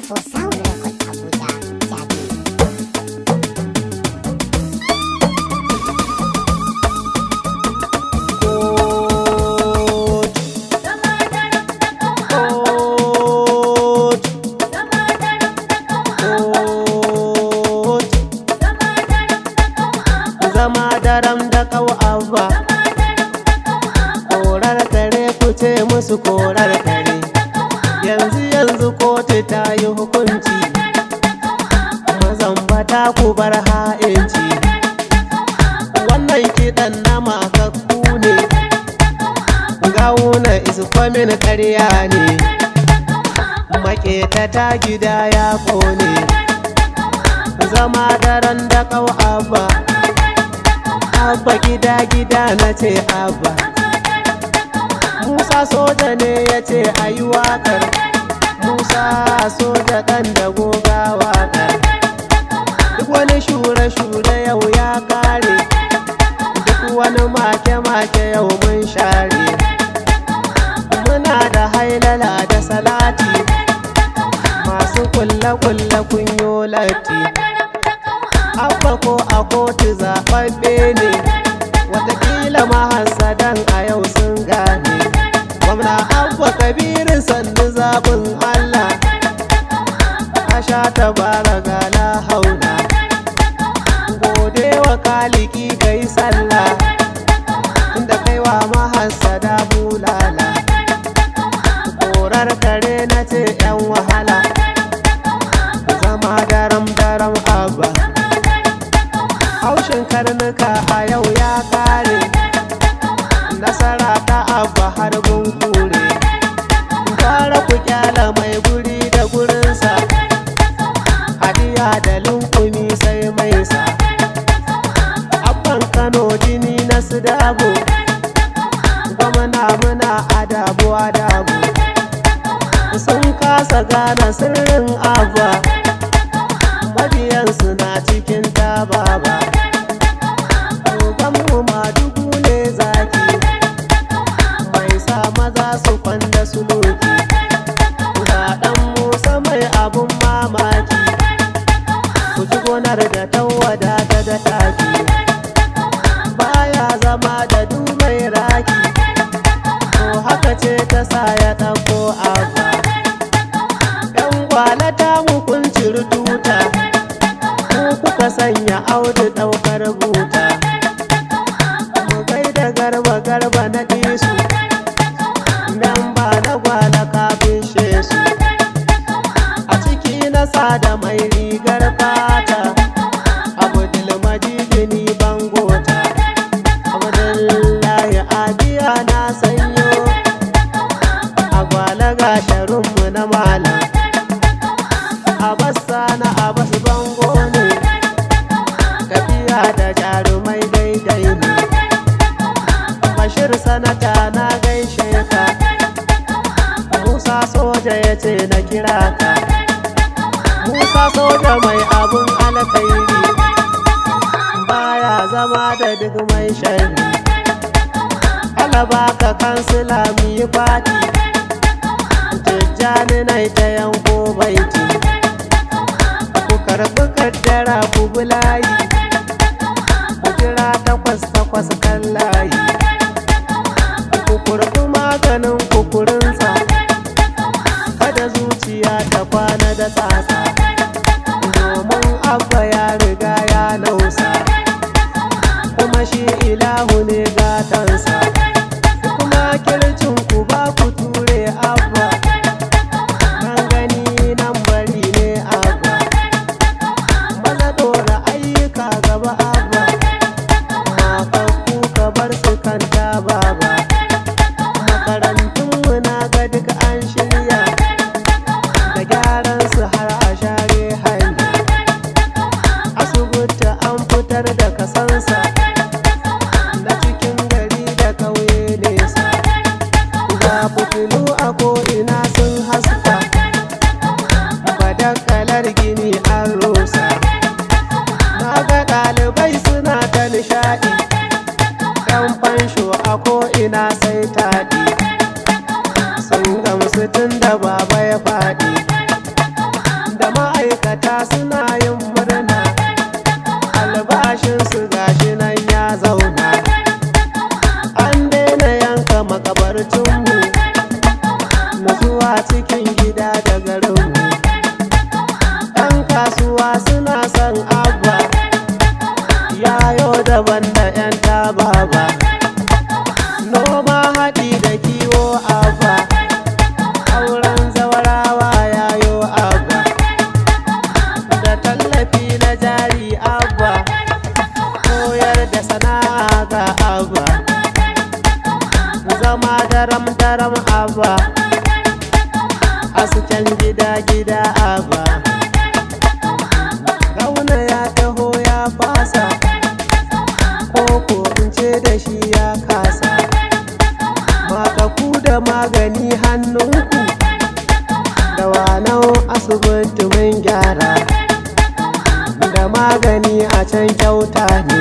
for Sound Record Abuja, Jabi. Zama daram da ƙau abba, korar kare ku ce musu korar kare. Yanzu kotu ta yi hukunci, mazambata ku bar ha'inci. Wannan kiɗan na makakku ne, gawuna isfamin ƙarya ne. Maƙeta ta gida ya ƙone, zama daren da ƙau abba. Abba gida na ce abba. Musa soja ne ya ce a yi waƙar, Musa soja ɗan da goga waƙar. Duk wani shure-shure yau ya kare, duk wani make-make yau mun share. Muna da hailala da salati, masu kulle-kulle kunyo latti. Abba ko a kotu zaɓaɓɓe ne, watakila mahassadan a yau sun gane. Gwamna Abba Kabiru sannu zaɓin Allah, a sha tabara gala hauna. Gode wa kaliki kai sallah, inda kaiwa mahassada bulala. Korar kare na ce 'yan wahala, zama daram abba. Haushin karnuka a yau ya kare, nasara ta abba har kure. Fara ku kyala mai guri da gurinsa, hadiya da lunkumi sai maisa. Abban Kano jini na su dabo, gwamna muna adabu. Sun kasa gane sirrin abba, mabiyansu na cikin tababa. Oganmu Madugu ne zaki, mai sa maza su kwanda su loki. Ga ɗan Musa mai abun mamaki, ku ji gonar da tawada ta da taki. Baya zama da dumai raki, to haka ce ta sa ya ɗauko abba. Yan gwalata mu kun ciri tuta, kuka sanya audu ɗaukar buta. Mu gaida garba na ɗisu, memba na gwala kafin shesu. A ciki na sada mai rigar fata, Abdulmajid ni bangota. Abdullahi Abiya na sanyo, a gwala gasharunmu na malam. Abassa na Abbas bango ne, tafiya da jarumai daidai ne. Bashir sanata na gaishe ka, Musa soja ya ce na kira ka. Musa soja mai abun alkhairi, baya zama da duk mai sharri. Alabaka kansila mu yi fati, Tijjani na ta yanko baiti. Karɓi kaddara ku bulayi, ku jira takwas kan layi. Ku kurɓi maganin kukurinsa, kada zuciya ta kwana da tsatsa. Domin abba ya riga ya nausa, kuma shi ilahu ne gatansa. Kuma kircin ku ba ku ture abba, nan gani nan bari ne abba. Gaba abba, makakku ka bar su kanta baba. Makarantunmu na ga duka an shirya, da gyaran su har a share hanya. gida da garinmu. 'Yan kasuwa suna son abba, yayo daban da 'yan tababa. Noma haɗi da kiwo abba, auren zawarawa yayo abba, da tallafi na jari abba, koyar da sana'a ga abba, zama daram-daram abba, hasken gida-gida abba. Gauna ya taho ya fasa, koko in ce da shi ya kasa. Makaku da magani hannunku, da wanau asibiti mun gyara, da magani a can kyauta ne.